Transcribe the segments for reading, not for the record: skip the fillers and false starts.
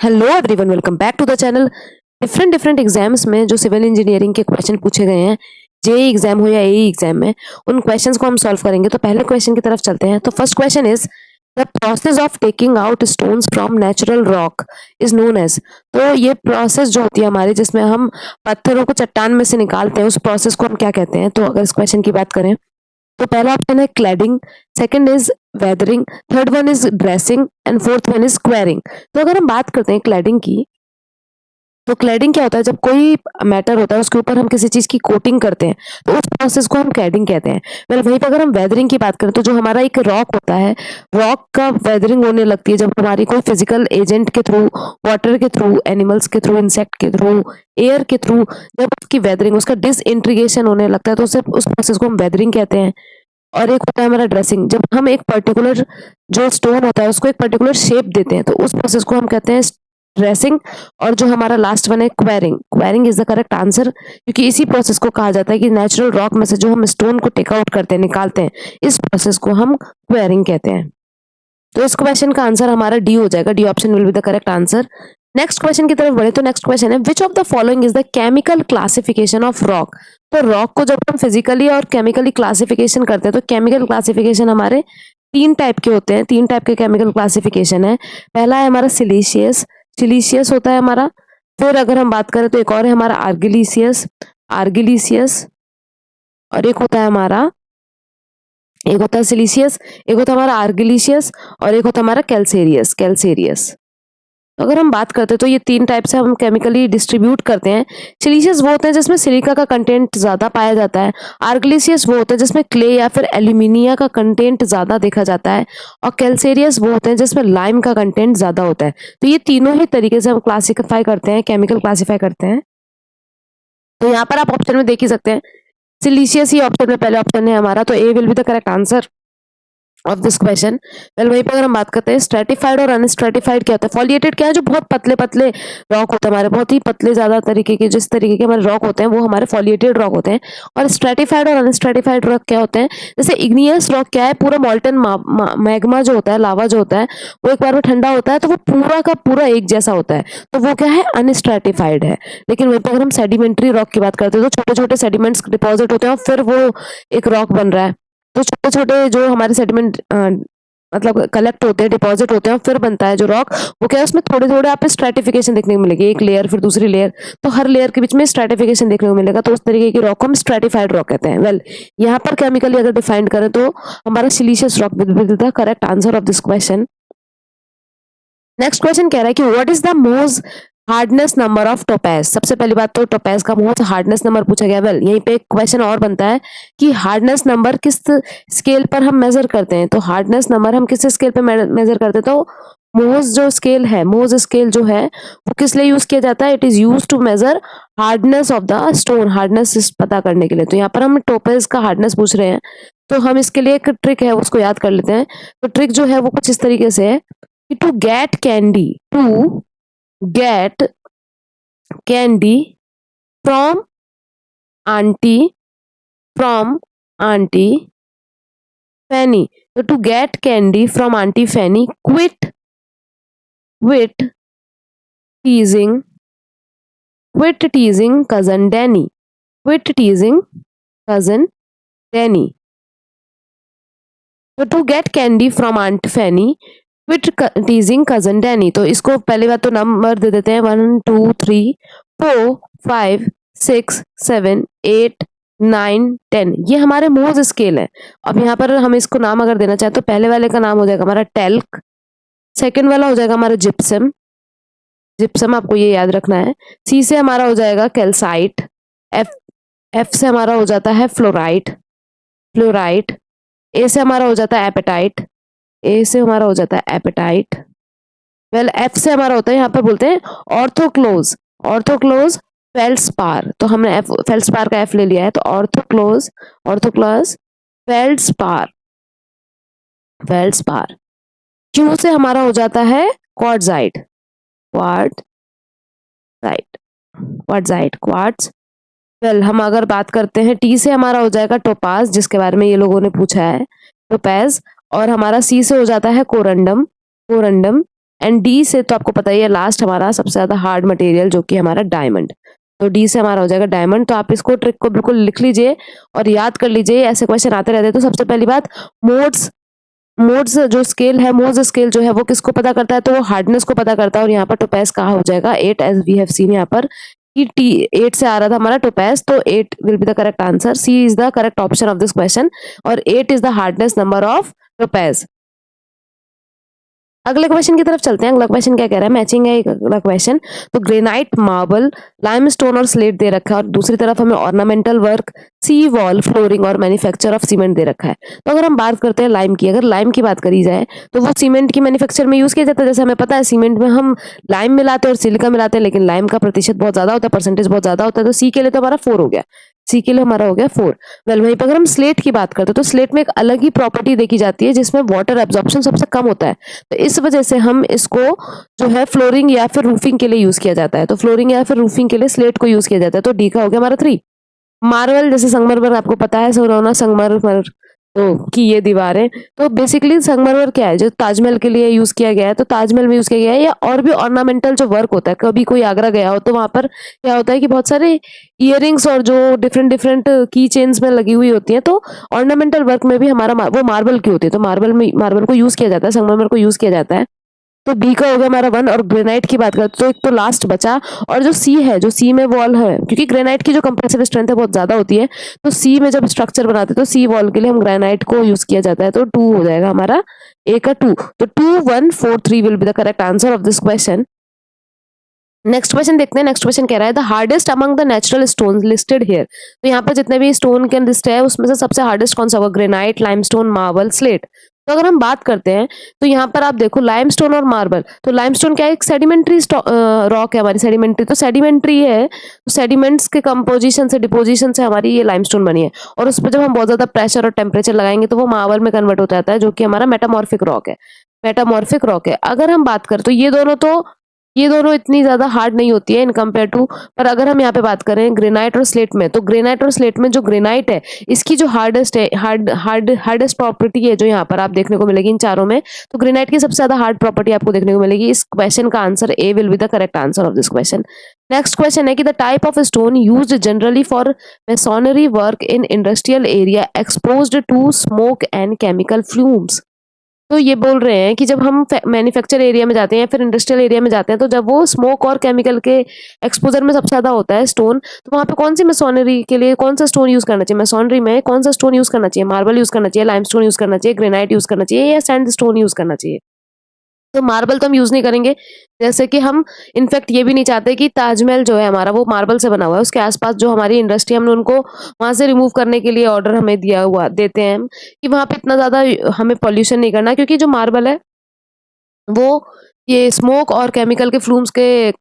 Hello everyone, welcome back to the channel. Different exams में जो civil engineering के question पूछे गए हैं, जेईई एग्जाम हो या एई एग्जाम में, उन क्वेश्चंस को हम सॉल्व करेंगे। तो पहले क्वेश्चन की तरफ चलते हैं। तो first question is the process of taking out stones from natural rock is known as. तो ये प्रोसेस जो होती है हमारी, जिसमें हम पत्थरों को चट्टान में से निकालते हैं, उस प्रोसेस को हम क्या कहते हैं? तो अगर इस क्वेश्चन की बात करें तो पहला ऑप्शन है cladding, second is weathering, third one is dressing and fourth one is squaring. तो अगर हम बात करते हैं क्लैडिंग की, तो क्लैडिंग क्या होता है? जब कोई मैटर होता है उसके ऊपर हम किसी चीज की कोटिंग करते हैं, तो उस प्रोसेस को हम क्लैडिंग कहते हैं। वेल वहीं पर अगर हम वेदरिंग की बात करें तो जो हमारा एक रॉक होता है, रॉक का वेदरिंग होने लगती है जब हमारी कोई फिजिकल एजेंट के थ्रू, वाटर के थ्रू, एनिमल्स के थ्रू, इंसेक्ट के थ्रू, एयर के थ्रू, जब उसकी वेदरिंग, उसका डिसइंटीग्रेशन होने लगता है, तो उस प्रोसेस को हम वेदरिंग कहते हैं। और एक होता है हमारा ड्रेसिंग, जब हम एक पर्टिकुलर जो स्टोन होता है उसको एक पर्टिकुलर शेप देते हैं, तो उस प्रोसेस को हम कहते हैं ड्रेसिंग। और जो हमारा लास्ट वन है quarrying, quarrying is the correct answer, क्योंकि इसी प्रोसेस को कहा जाता है कि नेचुरल रॉक में से जो हम स्टोन को टेक आउट करते हैं, निकालते हैं, इस प्रोसेस को हम क्वेरिंग कहते हैं। तो इस क्वेश्चन का आंसर हमारा डी हो जाएगा। D option will be the correct answer. Next question की तरफ बढ़े तो नेक्स्ट क्वेश्चन है which of the following is the chemical classification of rock. तो रॉक को जब हम फिजिकली और केमिकली क्लासिफिकेशन करते हैं, तो केमिकल क्लासिफिकेशन हमारे तीन टाइप के होते हैं, तीन टाइप के केमिकल क्लासिफिकेशन है। पहला है हमारा सिलीशियस, सिलीशियस होता है हमारा। फिर अगर हम बात करें तो एक और है हमारा आर्गिलीसियस, आर्गिलीसियस। और एक होता है हमारा, एक होता है सिलीशियस, एक होता है हमारा आर्गिलीशियस, और एक होता है हमारा कैल्सेरियस, कैल्सेरियस। तो अगर हम बात करते हैं तो ये तीन टाइप से हम केमिकली डिस्ट्रीब्यूट करते हैं। सिलीशियस वो होते हैं जिसमें सिलिका का कंटेंट ज्यादा पाया जाता है। आर्गिलिसियस वो होते हैं जिसमें क्ले या फिर एल्यूमिनिया का कंटेंट ज्यादा देखा जाता है। और कैल्सेरियस वो होते हैं जिसमें लाइम का कंटेंट ज्यादा होता है। तो ये तीनों ही तरीके से हम क्लासिफाई करते हैं, केमिकल क्लासिफाई करते हैं। तो यहाँ पर आप ऑप्शन में देख ही सकते हैं, सिलीशियस ही ऑप्शन में पहले ऑप्शन है हमारा, तो A will be the correct answer of this question. Well वहीं पर अगर हम बात करते हैं स्ट्रेटिफाइड और अनस्ट्रेटिफाइड क्या होता है। फॉलिएटेड क्या है? जो बहुत पतले पतले रॉक होते हैं हमारे, बहुत ही पतले ज्यादा तरीके के, जिस तरीके के हमारे रॉक होते हैं वो हमारे फॉलिएटेड रॉक होते हैं। और स्ट्रेटिफाइड और अनस्ट्रेटिफाइड रॉक क्या होते हैं? जैसे इग्नियस रॉक क्या है, पूरा मॉल्टन मैग्मा जो होता है, लावा जो होता है, वो एक बार में ठंडा होता है तो वो पूरा का पूरा एक जैसा होता है, तो वो क्या है? अनस्ट्रेटिफाइड है। लेकिन वहीं पर अगर हम सेडिमेंट्री रॉक की बात करते हैं तो छोटे छोटे सेडिमेंट्स डिपॉजिट होते हैं और फिर वो एक रॉक बन रहा है। तो छोटे छोटे जो हमारे सेडिमेंट मतलब कलेक्ट होते हैं, डिपॉजिट होते हैं, और फिर बनता है जो रॉक, वो क्या है? उसमें थोड़े थोड़े आप स्ट्रेटिफिकेशन देखने को मिलेगी, एक लेयर फिर दूसरी लेयर, तो हर लेयर के बीच में स्ट्रेटिफिकेशन देखने को मिलेगा। तो उस तरीके की रॉक को हम स्ट्रेटिफाइड रॉक कहते हैं। वेल यहाँ पर केमिकली अगर डिफाइन करें तो हमारा siliceous rock will be the correct answer of this question. Next question कह रहा है कि what is the most hardness number of topaz. सबसे पहली बात तो टोपैज का मोस्ट हार्डनेस नंबर पूछा गया। वेल यहीं पे एक क्वेश्चन और बनता है कि हार्डनेस नंबर किस स्केल पर हम मेजर करते हैं। तो हार्डनेस नंबर हम किस स्केल पे मेजर करते हैं? तो मोज जो स्केल है, मोज स्केल जो है वो किस लिए यूज किया जाता है? It is use to measure hardness of the stone, hardness पता करने के लिए। तो यहाँ पर हम टोपैज का हार्डनेस पूछ रहे हैं, तो हम इसके लिए एक ट्रिक है उसको याद कर लेते हैं। तो ट्रिक जो है वो कुछ इस तरीके से है कि to get candy, to get candy from auntie, from auntie Fanny. So to get candy from auntie Fanny, quit teasing, quit teasing cousin Danny, quit teasing cousin Danny. So to get candy from aunt Fanny, quit टीजिंग cousin Danny. तो इसको पहली बात तो number दे देते हैं 1 2 3 4 5 6 7 8 9 10। ये हमारे मोज स्केल है। अब यहाँ पर हम इसको नाम अगर देना चाहें तो पहले वाले का नाम हो जाएगा हमारा टेल्क, सेकंड वाला हो जाएगा हमारा जिप्सम, जिप्सम आपको ये याद रखना है। सी से हमारा हो जाएगा कैल्साइट, एफ एफ से हमारा हो जाता है फ्लोराइट, फ्लोराइट। ए से हमारा हो जाता है एपेटाइट, ए से हमारा हो जाता है एपेटाइट। वेल एफ से हमारा होता है, यहाँ पर बोलते हैं ऑर्थोक्लोज, ऑर्थोक्लोज फेल्ड्स्पार। तो हमने एफ फेल्ड्स्पार का एफ ले लिया है, तो ऑर्थोक्लोज, ऑर्थोक्लोज फेल्ड्स्पार, फेल्ड्स्पार। क्यू से हमारा हो जाता है quartzite, quartzite, quartzite, quartz. Well हम अगर बात करते हैं टी से हमारा हो जाएगा टोपाज, जिसके बारे में ये लोगों ने पूछा है, टोपैज। और हमारा सी से हो जाता है कोरंडम, कोरंडम। एंड डी से तो आपको पता ही है लास्ट हमारा सबसे ज्यादा हार्ड मटेरियल जो कि हमारा डायमंड। तो डी से हमारा हो जाएगा डायमंड। तो आप इसको ट्रिक को बिल्कुल लिख लीजिए और याद कर लीजिए, ऐसे क्वेश्चन आते रहते हैं। तो सबसे पहली बात, मोड्स मोड्स जो स्केल है, मोड्स स्केल जो है वो किसको पता करता है, तो वो हार्डनेस को पता करता है। और यहाँ पर टोपैज कहाँ हो जाएगा 8, एज वी हैव सीन यहाँ पर कि टी 8 से आ रहा था हमारा टोपैज, तो 8 will be the correct answer. C is the correct option of this question और 8 is the hardness number of topaz. अगले क्वेश्चन की तरफ चलते हैं। अगला क्वेश्चन क्या कह रहा है, मैचिंग है अगला क्वेश्चन। तो ग्रेनाइट, मार्बल, लाइमस्टोन और स्लेट दे रखा है और दूसरी तरफ हमें ऑर्नामेंटल वर्क, सी वॉल, फ्लोरिंग और मैन्युफैक्चर ऑफ सीमेंट दे रखा है। तो अगर हम बात करते हैं लाइम की, अगर लाइम की बात करी जाए तो वो सीमेंट की मैन्युफैक्चर में यूज किया जाता है। जैसे हमें पता है सीमेंट में हम लाइम मिलाते हैं और सिलिका मिलाते हैं, लेकिन लाइम का प्रतिशत बहुत ज्यादा होता है, परसेंटेज बहुत ज्यादा होता है। तो सी के लिए तो हमारा 4 हो गया, सी के लिए हमारा हो गया 4। वेल वहीं पर अगर हम स्लेट की बात करते हैं तो स्लेट में एक अलग ही प्रॉपर्टी देखी जाती है जिसमें वाटर एब्जॉर्प्शन सबसे कम होता है। तो इस वजह से हम इसको जो है फ्लोरिंग या फिर रूफिंग के लिए यूज किया जाता है। तो फ्लोरिंग या फिर रूफिंग के लिए स्लेट को यूज किया जाता है। तो डी का हो गया हमारा 3। मार्बल, जैसे संगमरमर आपको पता है, सोना संगमरमर तो की ये दीवारें, तो बेसिकली संगमरमर क्या है, जो ताजमहल के लिए यूज किया गया है, तो ताजमहल में यूज किया गया है। या और भी ऑर्नामेंटल जो वर्क होता है, कभी कोई आगरा गया हो तो वहां पर क्या होता है कि बहुत सारे इयरिंग्स और जो डिफरेंट डिफरेंट की चेन्स में लगी हुई होती है, तो ऑर्नामेंटल वर्क में भी हमारा वो मार्बल की होती है। तो मार्बल को यूज किया जाता है, संगमरमर को यूज किया जाता है। तो बी का हो गया हमारा 1। और ग्रेनाइट की बात करते तो एक तो लास्ट बचा, और जो सी है, जो सी में वॉल है, क्योंकि ग्रेनाइट की जो कंप्रेसिव स्ट्रेंथ है बहुत ज्यादा होती है, तो सी में जब स्ट्रक्चर बनाते हैं तो सी वॉल के लिए हम ग्रेनाइट को यूज किया जाता है। तो 2 हो जाएगा हमारा, ए का 2। तो 2 1 4 3 will be the correct answer of this question. Next question देखते हैं। नेक्स्ट क्वेश्चन कह रहा है the hardest among the natural stone listed here. तो यहाँ पर जितने भी स्टोन के लिस्ट है उसमें से सबसे हार्डेस्ट कौन सा होगा, ग्रेनाइट, लाइमस्टोन, मार्बल, स्लेट। तो अगर हम बात करते हैं तो यहाँ पर आप देखो लाइमस्टोन और मार्बल। तो लाइमस्टोन क्या है, एक सेडिमेंट्री रॉक है हमारी, सेडिमेंट्री। तो सेडिमेंट्री है, तो सेडिमेंट्स के कंपोजिशन से, डिपोजिशन से हमारी ये लाइमस्टोन बनी है। और उस पर जब हम बहुत ज्यादा प्रेशर और टेम्परेचर लगाएंगे तो वो मार्बल में कन्वर्ट हो जाता है, जो कि हमारा मेटामॉर्फिक रॉक है। मेटामॉर्फिक रॉक है। अगर हम बात करें तो ये दोनों इतनी ज्यादा हार्ड नहीं होती है इन कंपेयर टू। पर अगर हम यहाँ पे बात करें ग्रेनाइट और स्लेट में, तो ग्रेनाइट और स्लेट में जो ग्रेनाइट है, इसकी जो हार्डेस्ट प्रॉपर्टी है जो यहाँ पर आप देखने को मिलेगी इन चारों में, तो ग्रेनाइट की सबसे ज्यादा हार्ड प्रॉपर्टी आपको देखने को मिलेगी। इस क्वेश्चन का answer A will be the correct answer of this question. Next question है कि the type of stone used generally for masonry work in industrial area exposed to smoke and chemical fumes. तो ये बोल रहे हैं कि जब हम मैन्युफैक्चर एरिया में जाते हैं या फिर इंडस्ट्रियल एरिया में जाते हैं, तो जब वो स्मोक और केमिकल के एक्सपोजर में सबसे ज्यादा होता है स्टोन, तो वहां पे कौन सी मेसोनरी के लिए कौन सा स्टोन यूज करना चाहिए, मेसोनरी में कौन सा स्टोन यूज करना चाहिए, मार्बल यूज करना चाहिए, लाइमस्टोन यूज करना चाहिए, ग्रेनाइट यूज करना चाहिए या सैंड स्टोन यूज करना चाहिए। तो मार्बल तो हम यूज नहीं करेंगे, जैसे कि हम इनफैक्ट ये भी नहीं चाहते कि ताजमहल जो है हमारा वो मार्बल से बना हुआ है, उसके आसपास जो हमारी इंडस्ट्री, हमने उनको वहां से रिमूव करने के लिए ऑर्डर हमें दिया हुआ देते हैं हम, कि वहां पे इतना ज्यादा हमें पॉल्यूशन नहीं करना, क्योंकि जो मार्बल है वो ये स्मोक और केमिकल के फ्लूम्स के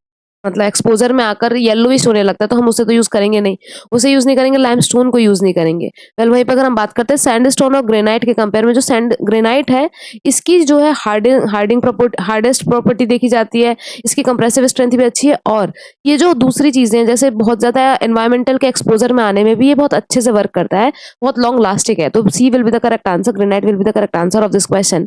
मतलब एक्सपोजर में आकर येलोइश होने लगता है, तो हम उसे तो यूज करेंगे नहीं, उसे यूज नहीं करेंगे, लाइमस्टोन को यूज नहीं करेंगे। वेल वहीं पर अगर हम बात करते हैं सैंडस्टोन और ग्रेनाइट के कंपेयर में, जो ग्रेनाइट है इसकी जो है हार्डेस्ट प्रॉपर्टी देखी जाती है, इसकी कंप्रेसिव स्ट्रेंथ भी अच्छी है, और ये जो दूसरी चीजें हैं जैसे बहुत ज्यादा एनवायरमेंटल के एक्सपोजर में आने में भी ये बहुत अच्छे से वर्क करता है, बहुत लॉन्ग लास्टिक है। तो C will be the correct answer, granite will be the correct answer of this question.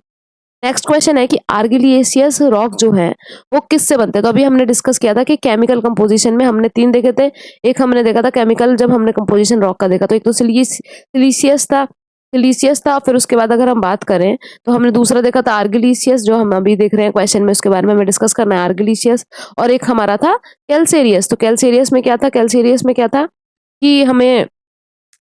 Next question है कि आर्गिलियसियस रॉक जो है वो किससे बनते हैं। तो अभी हमने डिस्कस किया था कि केमिकल कंपोजिशन में हमने 3 देखे थे। एक हमने देखा था केमिकल, जब हमने कंपोजिशन रॉक का देखा तो एक तो सिलीसियस था, फिर उसके बाद अगर हम बात करें तो हमने दूसरा देखा था आर्गिलियसियस, जो हम अभी देख रहे हैं क्वेश्चन में, उसके बारे में हमें डिस्कस करना है आर्गिलियसियस। और एक हमारा था कैल्सेरियस। तो कैल्सेरियस में क्या था कि हमें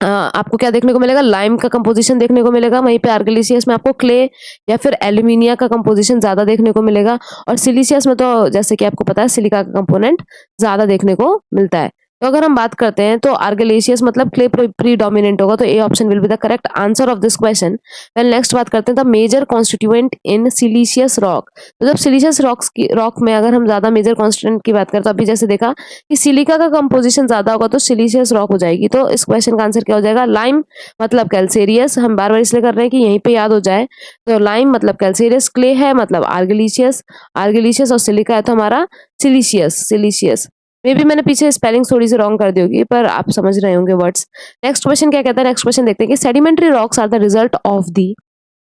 आपको क्या देखने को मिलेगा, लाइम का कंपोजिशन देखने को मिलेगा, वहीं पे आर्गिलिसियस में आपको क्ले या फिर एल्यूमिनिया का कंपोजिशन ज्यादा देखने को मिलेगा, और सिलिसियस में तो जैसे कि आपको पता है सिलिका का कंपोनेंट ज्यादा देखने को मिलता है। तो अगर हम बात करते हैं तो आर्गिलेशियस मतलब क्ले प्रीडोमिनेंट होगा, तो A option will be the correct answer of this question. Well next बात करते हैं the major constituent in siliceous rock. तो जब सिलिशियस रॉक में अगर हम ज्यादा मेजर कॉन्स्टिट्यूएंट की बात करें, तो अभी जैसे देखा कि सिलिका का कंपोजिशन ज्यादा होगा तो सिलिशियस रॉक हो जाएगी। तो इस क्वेश्चन का आंसर क्या हो जाएगा, लाइम मतलब कैल्सेरियस। हम बार बार इसलिए कर रहे हैं कि यहीं पे याद हो जाए। तो लाइम मतलब कैल्सेरियस, क्ले है मतलब आर्गिलिशियस और सिलिका है तो हमारा सिलिशियस। मे बी मैंने पीछे स्पेलिंग थोड़ी सी रॉन्ग कर दी होगी, पर आप समझ रहे होंगे वर्ड्स। नेक्स्ट क्वेश्चन क्या कहता है, नेक्स्ट क्वेश्चन देखते हैं कि sedimentary rocks are the result of the.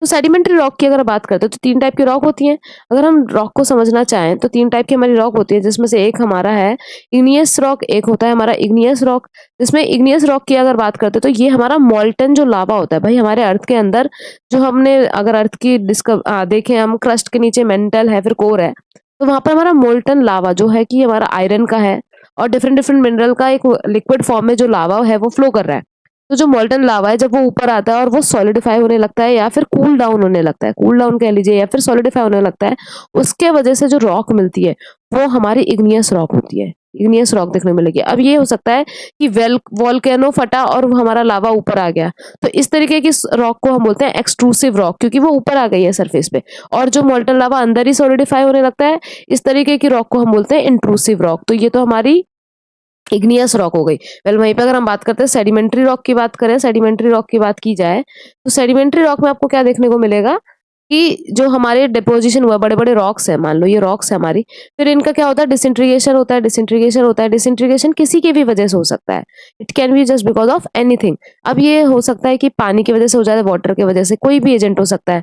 तो सेडिमेंट्री रॉक की अगर बात करते हैं तो 3 टाइप की रॉक होती हैं। अगर हम रॉक को समझना चाहें तो 3 टाइप की हमारी रॉक होती है, जिसमें से एक हमारा है इग्नियस रॉक, एक होता है हमारा इग्नियस रॉक। जिसमें इग्नियस रॉक की अगर बात करते हैं तो ये हमारा मोल्टन जो लावा होता है भाई हमारे अर्थ के अंदर, जो हमने अगर अर्थ की देखें हम, क्रस्ट के नीचे मेंटल है, फिर कोर है, तो वहां पर हमारा मोल्टन लावा जो है कि हमारा आयरन का है और डिफरेंट डिफरेंट मिनरल का एक लिक्विड फॉर्म में जो लावा है वो फ्लो कर रहा है। तो जो मोल्टन लावा है जब वो ऊपर आता है और वो सॉलिडिफाई होने लगता है या फिर कूल डाउन होने लगता है, कूल डाउन कह लीजिए या फिर सॉलिडिफाई होने लगता है, उसके वजह से जो रॉक मिलती है वो हमारी इग्नियस रॉक होती है। इग्नियस रॉक देखने को मिलेगी। अब ये हो सकता है कि वोल्केनो फटा और वो हमारा लावा ऊपर आ गया, तो इस तरीके की रॉक को हम बोलते हैं एक्सट्रूसिव रॉक, क्योंकि वो ऊपर आ गई है सरफेस पे। और जो मोल्टन लावा अंदर ही सॉलिडिफाई होने लगता है, इस तरीके की रॉक को हम बोलते हैं इंट्रूसिव रॉक। तो ये तो हमारी इग्नियस रॉक हो गई। वेल वहीं पे अगर हम बात करते हैं सेडिमेंट्री रॉक की बात करें, सेडिमेंट्री रॉक की बात की जाए तो सेडिमेंट्री रॉक में आपको क्या देखने को मिलेगा कि जो हमारे डिपोजिशन हुआ, बड़े बड़े रॉक्स है, मान लो ये रॉक्स है हमारी, फिर इनका क्या होता है, डिसइंटीग्रेशन होता है, डिसइंटीग्रेशन होता है। डिसइंटीग्रेशन किसी की भी वजह से हो सकता है, it can be just because of anything. अब ये हो सकता है कि पानी की वजह से हो जाए, वाटर की वजह से, कोई भी एजेंट हो सकता है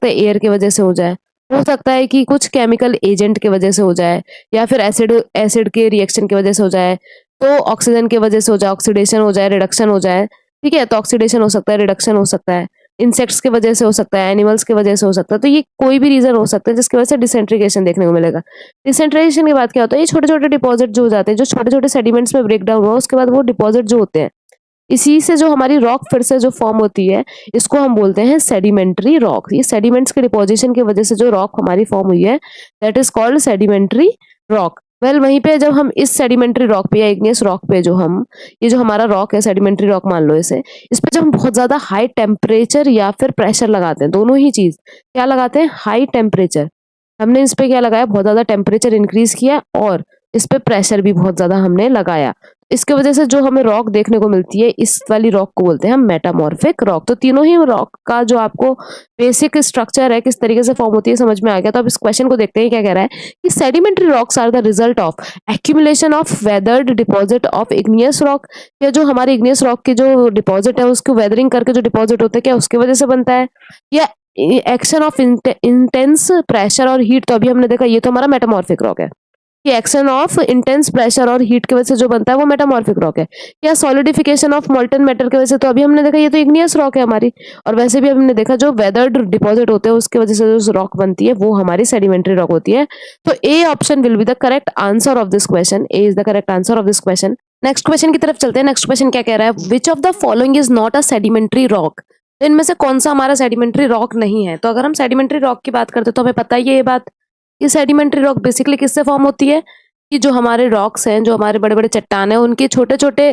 एयर की वजह से हो सकता है कि कुछ केमिकल एजेंट की वजह से हो जाए, या फिर एसिड एसिड के रिएक्शन की वजह से हो जाए, तो ऑक्सीजन की वजह से हो जाए, ऑक्सीडेशन हो जाए, रिडक्शन हो जाए। ठीक है, तो ऑक्सीडेशन हो सकता है, रिडक्शन हो सकता है, इंसेक्ट्स की वजह से हो सकता है, एनिमल्स की वजह से हो सकता है। तो ये कोई भी रीजन हो सकता है जिसकी वजह से डिसेंट्रीगेशन देखने को मिलेगा। डिसेंट्रीगेशन के बाद क्या होता है, ये छोटे छोटे डिपॉजिट जो हो जाते हैं, जो छोटे छोटे सेडिमेंट्स में ब्रेक डाउन हुआ, उसके बाद वो डिपॉजिट जो होते हैं, इसी से जो हमारी रॉक फिर से जो फॉर्म होती है, इसको हम बोलते हैं सेडिमेंट्री रॉक। ये सेडिमेंट्स के डिपोजिशन की वजह से जो रॉक हमारी फॉर्म हुई है, that is called sedimentary rock. Well वहीं पे जब हम इस सेडिमेंट्री रॉक पे या इग्नियस रॉक पे जो हम, ये जो हमारा रॉक है सेडिमेंट्री रॉक मान लो इसे, इस पे जब हम बहुत ज्यादा हाई टेम्परेचर या फिर प्रेशर लगाते हैं, दोनों ही चीज, क्या लगाते हैं, हाई टेम्परेचर, हमने इस पे क्या लगाया, बहुत ज्यादा टेम्परेचर इंक्रीज किया और इस पे प्रेशर भी बहुत ज्यादा हमने लगाया। इसके वजह से जो हमें रॉक देखने को मिलती है, इस वाली रॉक को बोलते हैं हम मेटामॉर्फिक रॉक। तो तीनों ही रॉक का जो आपको बेसिक स्ट्रक्चर है, किस तरीके से फॉर्म होती है, समझ में आ गया। तो अब इस क्वेश्चन को देखते हैं क्या कह रहा है कि sedimentary rocks are the result of accumulation of weathered deposit of igneous rock. या जो हमारे इग्नियस रॉक के जो डिपॉजिट है उसको वेदरिंग करके जो डिपॉजिट होता है, क्या उसकी वजह से बनता है, या एक्शन ऑफ इंटेंस प्रेशर और हीट। तो अभी हमने देखा ये तो हमारा मेटामॉर्फिक रॉक है कि एक्शन ऑफ इंटेंस प्रेशर और हीट की वजह से जो बनता है वो मेटामॉर्फिक रॉक है। या सॉलिडिफिकेशन ऑफ मोल्टन मेटल की वजह से, तो अभी हमने देखा ये तो इग्नियस रॉक है हमारी। और वैसे भी हमने देखा जो वेदर्ड डिपॉजिट होते हैं उसकी वजह से जो रॉक बनती है वो हमारी सेडिमेंट्री रॉक होती है। तो A option will be the correct answer of this question. A is the correct answer of this question. Next question की तरफ चलते हैं। नेक्स्ट क्वेश्चन क्या कह रहा है, which of the following is not a sedimentary rock. तो इनमें से कौन सा हमारा सेडिमेंट्री रॉक नहीं है। तो अगर हम सेडिमेंट्री रॉक की बात करते हैं तो हमें पता ही है ये बात, ये सेडिमेंट्री रॉक बेसिकली किससे फॉर्म होती है, कि जो हमारे रॉक्स हैं, जो हमारे बड़े बड़े चट्टान हैं, उनके छोटे छोटे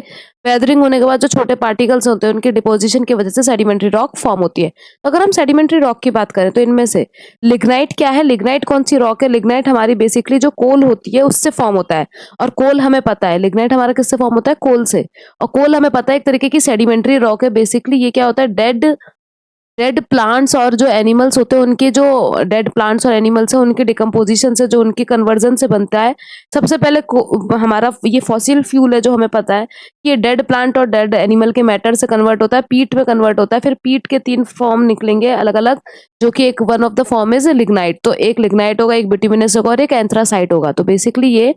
वेदरिंग होने के बाद जो छोटे पार्टिकल्स होते हैं उनके डिपोजिशन की वजह से सेडिमेंट्री रॉक फॉर्म होती है। तो अगर हम सेडिमेंट्री रॉक की बात करें तो इनमें से लिग्नाइट क्या है, लिग्नाइट कौन सी रॉक है, लिग्नाइट हमारी बेसिकली जो कोल होती है उससे फॉर्म होता है। और कोल हमें पता है, लिग्नाइट हमारा किससे फॉर्म होता है, कोल से। और कोल हमें पता है एक तरीके की सेडिमेंट्री रॉक है। बेसिकली ये क्या होता है, डेड डेड प्लांट्स और जो एनिमल्स होते हैं उनके जो डेड प्लांट्स और एनिमल्स हैं उनके डिकम्पोजिशन से, जो उनकी कन्वर्जन से बनता है। सबसे पहले हमारा ये फॉसिल फ्यूल है जो हमें पता है कि ये डेड प्लांट और डेड एनिमल के मैटर से कन्वर्ट होता है, पीट में कन्वर्ट होता है। फिर पीट के 3 फॉर्म निकलेंगे अलग अलग, जो कि एक one of the form is lignite. तो एक लिग्नाइट होगा, एक बिटुमिनस होगा और एक एंथ्रासाइट होगा। तो बेसिकली ये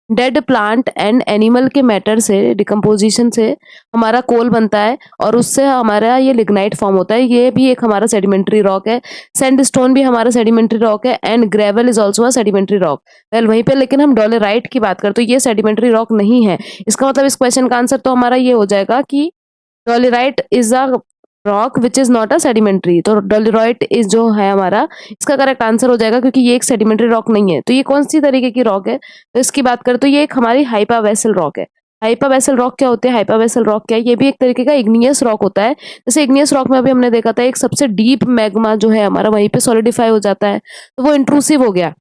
डेड प्लांट एंड एनिमल के मैटर से, डिकम्पोजिशन से हमारा कोल बनता है और उससे हमारा ये लिग्नाइट फॉर्म होता है। ये भी एक हमारा सेडिमेंट्री रॉक है। सैंडस्टोन भी हमारा सेडिमेंट्री रॉक है and gravel is also a sedimentary rock. Well वहीं पे लेकिन हम डोलेराइट की बात करें तो ये सेडिमेंट्री रॉक नहीं है। इसका मतलब इस क्वेश्चन का आंसर तो हमारा ये हो जाएगा कि डोलेराइट is a rock which is not a sedimentary. तो डोलेराइट इज जो है हमारा, इसका करेक्ट आंसर हो जाएगा क्योंकि ये एक सेडिमेंट्री रॉक नहीं है। तो ये कौन सी तरीके की रॉक है, तो इसकी बात करें तो ये एक हमारी हाइपा वेसल रॉक है। हाइपा वेसल रॉक क्या होते हैं, हाइपा वेसल रॉक क्या है, ये भी एक तरीके का इग्नियस रॉक होता है। जैसे इग्नियस रॉक में अभी हमने देखा था एक सबसे डीप मैग्मा जो है हमारा वहीं पे सॉलिडिफाई हो जाता है, तो वो इंट्रूसिव हो गया।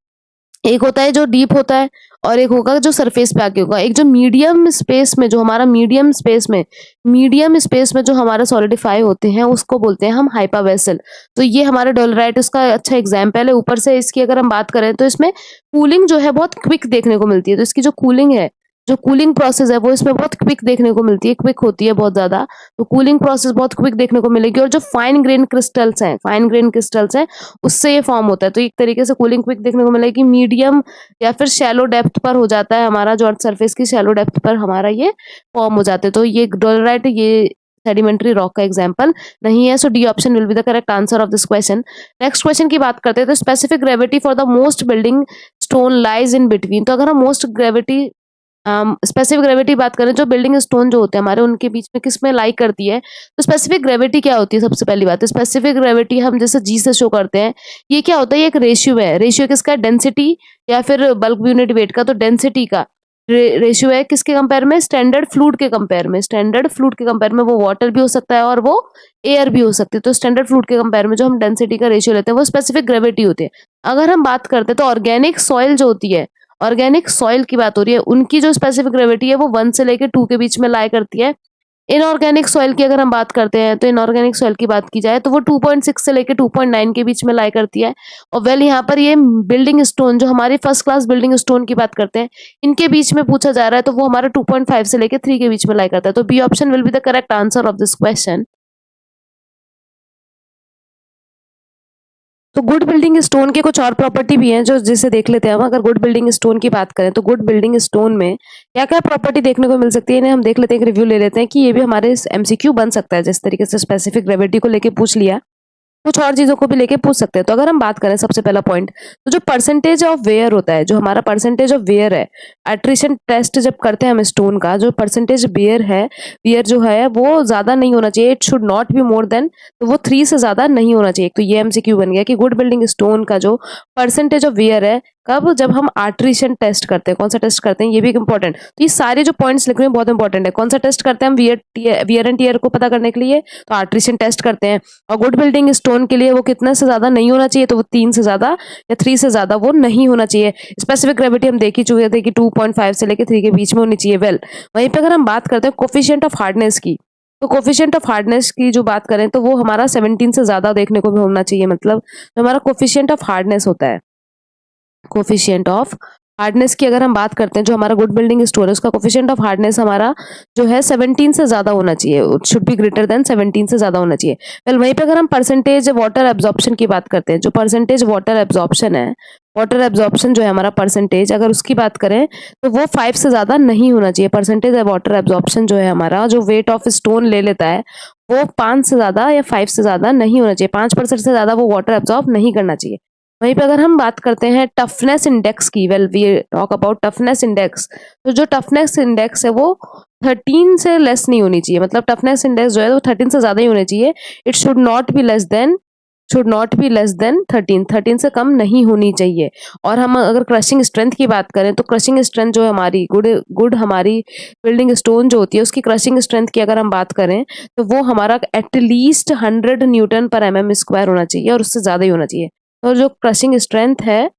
एक होता है जो डीप होता है और एक होगा जो सरफेस पे आके होगा। एक जो मीडियम स्पेस में, जो हमारा मीडियम स्पेस में जो हमारा सॉलिडिफाई होते हैं उसको बोलते हैं हम हाइपा वेसल। तो ये हमारा डोलेराइट उसका अच्छा एग्जाम्पल है। ऊपर से इसकी अगर हम बात करें तो इसमें कूलिंग जो है बहुत क्विक देखने को मिलती है। तो इसकी जो कूलिंग है जो कूलिंग प्रोसेस है वो इसमें बहुत क्विक देखने को मिलती है, क्विक होती है बहुत ज़्यादा। तो कूलिंग प्रोसेस बहुत क्विक देखने को मिलेगी और जो फाइन ग्रेन क्रिस्टल्स हैं, उससे ये फॉर्म होता है। तो एक तरीके से कूलिंग क्विक देखने को मिलेगी, मीडियम या फिर शैलो डेप्थ पर हो जाता है हमारा, जो अर्थ सरफेस की शैलो डेप्थ पर हमारा ये फॉर्म हो जाते हैं। तो ये डोलेराइट ये सेडिमेंट्री रॉक का एग्जाम्पल नहीं है। So D option will be the correct answer of this question. Next question की बात करते हैं, तो specific gravity for the most building stone lies in between. तो अगर हम मोस्ट ग्रेविटी स्पेसिफिक ग्रेविटी बात करें, जो बिल्डिंग स्टोन जो होते हैं हमारे, उनके बीच में किस में लाई करती है, तो स्पेसिफिक ग्रेविटी क्या होती है? सबसे पहली बात, स्पेसिफिक ग्रेविटी हम जैसे जी से शो करते हैं। ये क्या होता है? ये एक रेशियो है। रेशियो किसका? डेंसिटी या फिर बल्क यूनिट वेट का। तो डेंसिटी का रेशियो है किसके कंपेयर में? स्टैंडर्ड फ्लूइड के कंपेयर में। स्टैंडर्ड फ्लूइड के कंपेयर में वो वाटर भी हो सकता है और वो एयर भी हो सकती है। तो स्टैंडर्ड फ्लूइड के कंपेयर में जो हम डेंसिटी का रेशियो लेते हैं वो स्पेसिफिक ग्रेविटी होती है। अगर हम बात करते हैं तो ऑर्गेनिक सॉइल जो होती है, ऑर्गेनिक सॉइल की बात हो रही है, उनकी जो स्पेसिफिक ग्रेविटी है वो 1 से लेके 2 के बीच में लाई करती है। इनऑर्गेनिक सॉइल की अगर हम बात करते हैं, तो इनऑर्गेनिक सॉइल की बात की जाए तो वो 2.6 से लेके 2.9 के बीच में लाई करती है। और वेल यहाँ पर ये बिल्डिंग स्टोन, जो हमारी फर्स्ट क्लास बिल्डिंग स्टोन की बात करते हैं, इनके बीच में पूछा जा रहा है, तो वो हमारा 2.5 से लेके 3 के बीच में लाई करता है। तो B option will be the correct answer of this question. तो गुड बिल्डिंग स्टोन के कुछ और प्रॉपर्टी भी हैं जो जिसे देख लेते हैं हम। अगर गुड बिल्डिंग स्टोन की बात करें तो गुड बिल्डिंग स्टोन में क्या क्या प्रॉपर्टी देखने को मिल सकती है, इन्हें हम देख लेते हैं, एक रिव्यू ले लेते हैं कि ये भी हमारे एमसीक्यू बन सकता है। जिस तरीके से स्पेसिफिक ग्रेविटी को लेके पूछ लिया, कुछ और चीजों को भी लेके पूछ सकते हैं। तो अगर हम बात करें सबसे पहला पॉइंट, तो जो परसेंटेज ऑफ वेयर होता है, जो हमारा परसेंटेज ऑफ वेयर है, एट्रिशन टेस्ट जब करते हैं हम स्टोन का, जो परसेंटेज वेयर है, वेयर जो है वो ज्यादा नहीं होना चाहिए। It should not be more than, तो वो 3 से ज्यादा नहीं होना चाहिए। तो ये एमसीक्यू बन गया कि गुड बिल्डिंग स्टोन का जो परसेंटेज ऑफ वेयर है, कब? जब हम आर्ट्रिशन टेस्ट करते हैं। कौन सा टेस्ट करते हैं? ये भी एक इंपॉर्टेंट। तो ये सारे जो पॉइंट्स लिख रहे हैं बहुत इंपॉर्टेंट है। कौन सा टेस्ट करते हैं हम? वियर एंड टियर को पता करने के लिए तो आर्ट्रिशन टेस्ट करते हैं। और गुड बिल्डिंग स्टोन के लिए वो कितने से ज्यादा नहीं होना चाहिए, तो वो 3 से ज्यादा या 3 से ज्यादा वो नहीं होना चाहिए। स्पेसिफिक ग्रेविटी हम देख ही चुके थे कि 2.5 से लेकर 3 के बीच में होनी चाहिए। वेल, वहीं पे अगर हम बात करते हैं कोफिशिएंट ऑफ हार्डनेस की, तो कोफिशिएंट ऑफ हार्डनेस की जो बात करें तो वो हमारा 17 से ज्यादा देखने को भी होना चाहिए। मतलब जो हमारा कोफिशिएंट ऑफ हार्डनेस होता है, कोफिशिएंट ऑफ हार्डनेस की अगर हम बात करते हैं, जो हमारा गुड बिल्डिंग स्टोन है उसका कोफिशिएंट ऑफ हार्डनेस हमारा जो है 17 से ज्यादा होना चाहिए। It should be greater than 17 से ज्यादा होना चाहिए। वेल, वहीं पे अगर हम परसेंटेज वाटर एब्जॉर्प्शन की बात करते हैं, जो परसेंटेज वाटर एब्जॉर्प्शन है, वाटर एब्जॉर्प्शन जो है हमारा परसेंटेज, अगर उसकी बात करें तो वो 5 से ज्यादा नहीं होना चाहिए। परसेंटेज वाटर एब्जॉर्प्शन जो है हमारा, जो वेट ऑफ स्टोन ले लेता है, वो 5 से ज्यादा या 5 से ज्यादा नहीं होना चाहिए। 5% से ज्यादा वो वाटर एब्जॉर्ब नहीं करना चाहिए। वहीं पे अगर हम बात करते हैं टफनेस इंडेक्स की, well we talk about toughness index, तो जो टफनेस इंडेक्स है वो 13 से लेस नहीं होनी चाहिए। मतलब टफनेस इंडेक्स जो है वो 13 से ज्यादा ही होने चाहिए। It should not be less than 13 से कम नहीं होनी चाहिए। और हम अगर क्रशिंग स्ट्रेंथ की बात करें, तो क्रशिंग स्ट्रेंथ जो है हमारी गुड हमारी बिल्डिंग स्टोन जो होती है, उसकी क्रशिंग स्ट्रेंथ की अगर हम बात करें तो वो हमारा एटलीस्ट 100 न्यूटन पर एमएम स्क्वायर होना चाहिए और उससे ज्यादा ही होना चाहिए। और जो क्रशिंग स्ट्रेंथ है,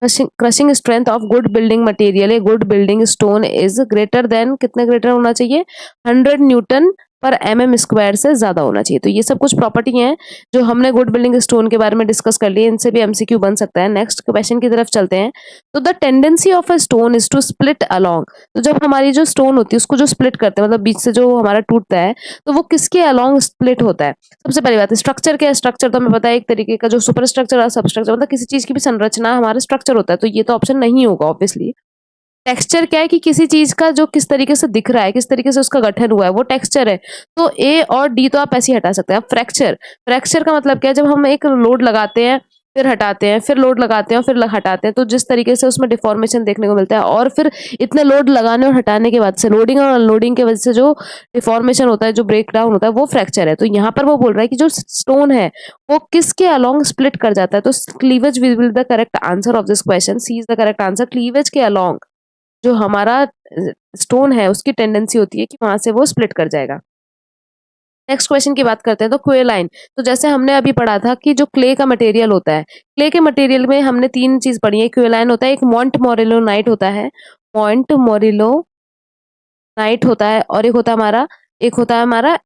crushing strength of good building material है, good building stone is greater than, कितने ग्रेटर होना चाहिए? 100 न्यूटन पर एमएम स्क्वायर से ज्यादा होना चाहिए। तो ये सब कुछ प्रॉपर्टी हैं जो हमने गुड बिल्डिंग स्टोन के बारे में डिस्कस कर लिए। इनसे भी एमसीक्यू बन सकता है। नेक्स्ट क्वेश्चन की तरफ चलते हैं। तो the tendency of a stone is to split along. तो जब हमारी जो स्टोन होती है उसको जो स्प्लिट करते हैं, मतलब बीच से जो हमारा टूटता है, तो वो किसके अलोंग स्प्लिट होता है? सबसे पहली बात, स्ट्रक्चर क्या है? स्ट्रक्चर तो हमें पता है, एक तरीके का जो सुपर स्ट्रक्चर और सब स्ट्रक्चर, मतलब किसी चीज की भी संरचना हमारा स्ट्रक्चर होता है। तो ये तो ऑप्शन नहीं होगा ऑब्वियसली। टेक्सचर क्या है कि किसी चीज का जो किस तरीके से दिख रहा है, किस तरीके से उसका गठन हुआ है, वो टेक्सचर है। तो ए और डी तो आप ऐसे ही हटा सकते हैं। अब फ्रैक्चर का मतलब क्या है? जब हम एक लोड लगाते हैं, फिर हटाते हैं, फिर लोड लगाते हैं, फिर हटाते हैं, तो जिस तरीके से उसमें डिफॉर्मेशन देखने को मिलता है, और फिर इतने लोड लगाने और हटाने के बाद से लोडिंग और अनलोडिंग की वजह से जो डिफॉर्मेशन होता है, जो ब्रेक डाउन होता है, वो फ्रैक्चर है। तो यहाँ पर वो बोल रहा है कि जो स्टोन है वो किसके अलोंग स्प्लिट कर जाता है? तो cleavage will be the correct answer of this question. C is the correct answer. Cleavage के अलोंग जो हमारा स्टोन है उसकी टेंडेंसी होती है कि वहां से वो स्प्लिट कर जाएगा। नेक्स्ट क्वेश्चन की बात करते हैं। तो क्वेलाइन, तो जैसे हमने अभी पढ़ा था कि जो क्ले का मटेरियल होता है, क्ले के मटेरियल में हमने 3 चीज पढ़ी है। क्वेलाइन होता है, एक मॉन्ट मोरेलो नाइट होता है, मॉन्ट मोरेलो नाइट होता है, और एक होता है हमारा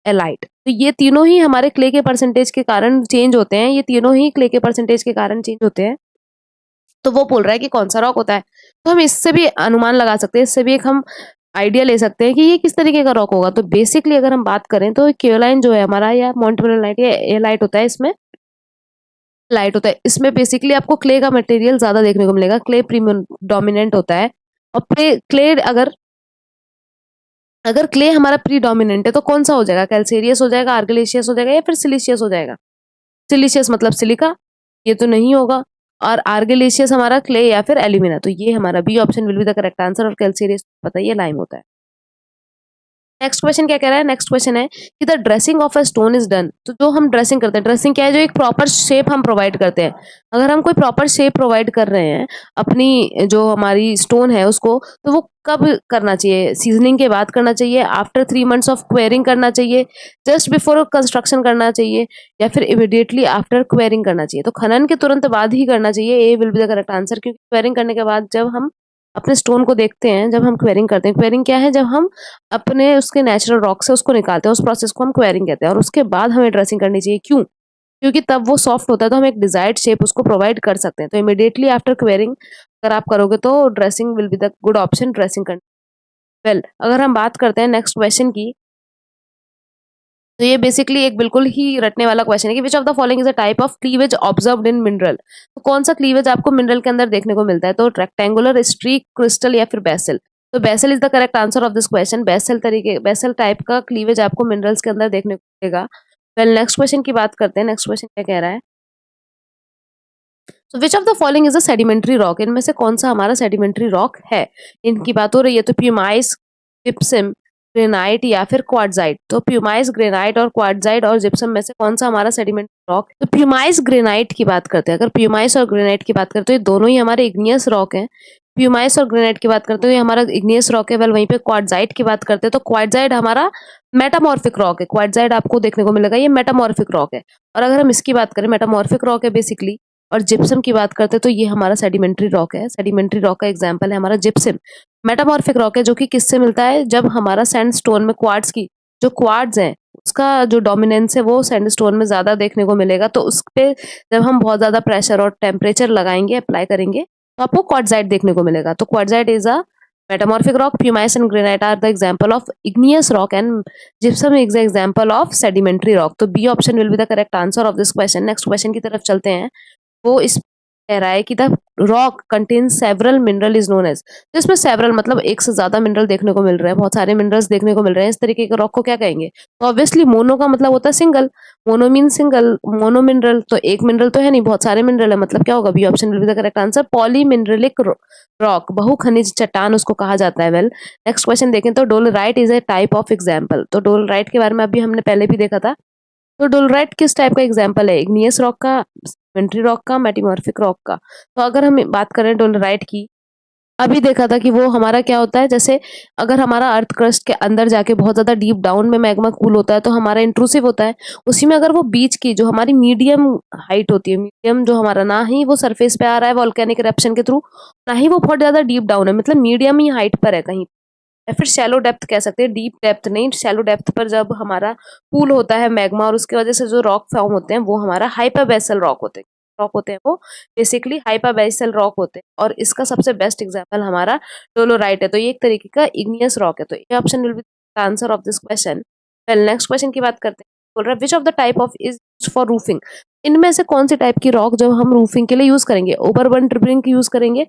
एलाइट। तो ये तीनों ही हमारे क्ले के परसेंटेज के कारण चेंज होते हैं। ये तीनों ही क्ले के परसेंटेज के कारण चेंज होते हैं। तो वो बोल रहा है कि कौन सा रॉक होता है? तो हम इससे भी अनुमान लगा सकते हैं, इससे भी एक हम आइडिया ले सकते हैं कि ये किस तरीके का रॉक होगा। तो बेसिकली अगर हम बात करें तो केओलाइन जो है हमारा, या मोंटेमोरियलाइट या एलाइट होता है, इसमें लाइट होता है। इसमें बेसिकली आपको क्ले का मटेरियल ज्यादा देखने को मिलेगा, क्ले प्रीडोमिनेंट होता है। और क्ले अगर अगर क्ले हमारा प्रीडोमिनेंट है तो कौन सा हो जाएगा, कैल्सेरियस हो जाएगा, आर्गिलेशियस हो जाएगा, या फिर सिलिशियस हो जाएगा। सिलिशियस मतलब सिलिका, ये तो नहीं होगा। और आर्गिलेशियस हमारा क्ले या फिर एल्यूमिना, तो ये हमारा B option will be the correct answer. और कैल्सेरियस पता है, ये लाइम होता है। नेक्स्ट क्वेश्चन क्या कह रहा है, नेक्स्ट क्वेश्चन है कि the dressing of a stone is done. तो जो हम ड्रेसिंग करते हैं, ड्रेसिंग क्या है, जो एक प्रॉपर शेप हम प्रोवाइड करते हैं। अगर हम कोई प्रॉपर शेप प्रोवाइड कर रहे हैं अपनी जो हमारी स्टोन है उसको, तो वो कब करना चाहिए, सीजनिंग के बाद करना चाहिए, आफ्टर 3 months ऑफ क्वेरिंग करना चाहिए, जस्ट बिफोर कंस्ट्रक्शन करना चाहिए, या फिर इमीडिएटली आफ्टर क्वेरिंग करना चाहिए। तो खनन के तुरंत बाद ही करना चाहिए, A will be the correct answer. क्योंकि क्वेरिंग करने के बाद जब हम अपने स्टोन को देखते हैं, जब हम क्वेरिंग करते हैं, क्वेरिंग क्या है, जब हम अपने उसके नेचुरल रॉक से उसको निकालते हैं, उस प्रोसेस को हम क्वेरिंग कहते हैं। और उसके बाद हमें ड्रेसिंग करनी चाहिए, क्यों? क्योंकि तब वो सॉफ्ट होता है, तो हम एक डिजायर्ड शेप उसको प्रोवाइड कर सकते हैं। तो इमीडिएटली आफ्टर क्वेरिंग अगर आप करोगे तो dressing will be the good option, dressing करनी। वेल, अगर हम बात करते हैं नेक्स्ट क्वेश्चन की, तो ये बेसिकली एक बिल्कुल ही रटने वाला क्वेश्चन है कि which of the following is a type of cleavage observed in mineral. तो कौन सा क्लीवेज आपको मिनरल के अंदर देखने को मिलता है? तो रेक्टेंगुलर, स्ट्रीक, क्रिस्टल, या फिर बेसल। तो basal is the correct answer of this question. Basal type का क्लीवेज आपको मिनरल्स के अंदर देखने को मिलेगा। वेल, नेक्स्ट क्वेश्चन की बात करते हैं। नेक्स्ट क्वेश्चन क्या कह रहा है, तो which of the following is a sedimentary rock. इनमें से कौन सा हमारा सेडिमेंट्री रॉक है? इनकी बात हो रही है, तो प्यूमाइस, जिप्सम, ग्रेनाइट, या फिर क्वार्ट्जाइट। तो प्यूमाइस, ग्रेनाइट और क्वार्ट्जाइट और जिप्सम में से कौन सा हमारा सेडिमेंट्री रॉक? तो प्यूमाइस ग्रेनाइट की बात करते हैं। अगर प्यूमाइस और ग्रेनाइट की बात करते हैं तो ये दोनों ही हमारे इग्नियस रॉक हैं। प्यूमाइस और ग्रेनाइट की बात करते हैं, ये हमारा इग्नियस रॉक है। वेल, वहीं पे क्वार्ट्जाइट की बात करते हैं तो क्वार्ट्जाइट हमारा मेटामॉर्फिक रॉक है। क्वार्ट्जाइट आपको देखने को मिलेगा, ये मेटामॉर्फिक रॉक है। और अगर हम इसकी बात करें, मेटामॉर्फिक रॉक है बेसिकली। और जिप्सम की बात करते हैं तो ये हमारा सेडिमेंट्री रॉक है। सेडिमेंट्री रॉक का एग्जांपल है हमारा जिप्सम। मेटामॉर्फिक रॉक है जो कि किससे मिलता है, जब हमारा सैंडस्टोन में क्वार्ट्ज की जो क्वार्ट्ज है उसका जो डोमिनेंस है वो सैंडस्टोन में ज्यादा देखने को मिलेगा। तो उस पे जब हम बहुत ज्यादा प्रेशर और टेम्परेचर लगाएंगे, अप्लाई करेंगे, तो आपको क्वार्ट्जाइट देखने को मिलेगा। तो quartzite is a metamorphic rock. Pumice and granite are the example of igneous rock and gypsum is the example of sedimentary rock. तो B option will be the correct answer of this question. Next question की तरफ चलते हैं। वो इस कह रहा है कि the rock contains several mineral is known as. तो इसमें सेवरल मतलब एक से ज्यादा मिनरल देखने को मिल रहे हैं, बहुत सारे मिनरल्स देखने को मिल रहे हैं, इस तरीके के रॉक को क्या कहेंगे? तो ऑब्वियसली मोनो का मतलब होता है single. Mono mean single, mono mineral तो एक मिनरल तो है नहीं, बहुत सारे मिनरल है, मतलब क्या होगा? B option will be the correct answer. Polymineralic rock, बहु खनिज चट्टान उसको कहा जाता है। वेल, नेक्स्ट क्वेश्चन देखें तो dolerite is a type of example. तो डोलराइट के बारे में अभी हमने पहले भी देखा था। तो डोलराइट किस टाइप का एग्जाम्पल है? इग्नियस रॉक का, सेडिमेंट्री रॉक का, मेटामॉर्फिक रॉक का। तो अगर हम बात करें डोलराइट की, अभी देखा था कि वो हमारा क्या होता है, जैसे अगर हमारा अर्थ क्रस्ट के अंदर जाके बहुत ज्यादा डीप डाउन में मैग्मा कूल होता है तो हमारा इंट्रूसिव होता है। उसी में अगर वो बीच की जो हमारी मीडियम हाइट होती है, मीडियम जो हमारा, ना ही वो सरफेस पे आ रहा है वॉल्केनिक इरप्शन के थ्रू, ना ही वो बहुत ज्यादा डीप डाउन है, मतलब मीडियम ही हाइट पर है कहीं, या फिर शैलो डेप्थ कह सकते हैं, डीप डेप्थ नहीं, शैलो डेप्थ पर जब हमारा कूल होता है मैग्मा और उसकी वजह से जो रॉक फॉर्म होते हैं वो हमारा हाइपरबेसल रॉक होते हैं वो बेसिकली हाइपरबेसल रॉक होते हैं। और इसका सबसे बेस्ट एग्जांपल हमारा डोलोराइट है। तो ये एक तरीके का इग्नियस रॉक है। तो ये option will be the answer of this question. Well, next question की बात करते हैं। बोल रहा है which of the type of is for roofing. इनमें से कौन सी टाइप की रॉक जब हम रूफिंग के लिए यूज करेंगे? ओवरबर्न्ड ब्रिक यूज करेंगे,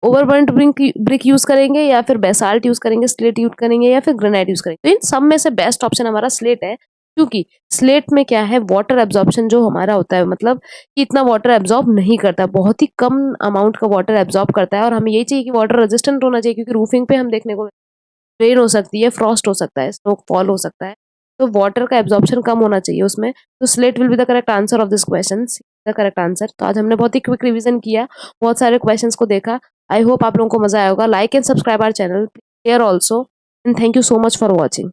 ओवरबर्न्ड ब्रिक यूज करेंगे, या फिर बेसाल्ट यूज करेंगे, स्लेट यूज करेंगे, या फिर ग्रेनाइट यूज करेंगे? तो इन सब में से बेस्ट ऑप्शन हमारा स्लेट है। क्योंकि स्लेट में क्या है, वाटर एब्जॉर्प्शन जो हमारा होता है, मतलब कि इतना वाटर एब्जॉर्ब नहीं करता, बहुत ही कम अमाउंट का वाटर एब्जॉर्ब करता है। और हमें यही चाहिए कि वाटर रेजिस्टेंट होना चाहिए, क्योंकि रूफिंग पे हम देखने को रेन हो सकती है, फ्रॉस्ट हो सकता है, स्नो फॉल हो सकता है, तो वाटर का एब्जॉर्प्शन कम होना चाहिए उसमें। तो slate will be the correct answer of this question, the correct answer. तो आज हमने बहुत ही क्विक रिवीजन किया, बहुत सारे क्वेश्चंस को देखा। आई होप आप लोगों को मजा आया होगा। Like and subscribe our channel, share also, and thank you so much for watching.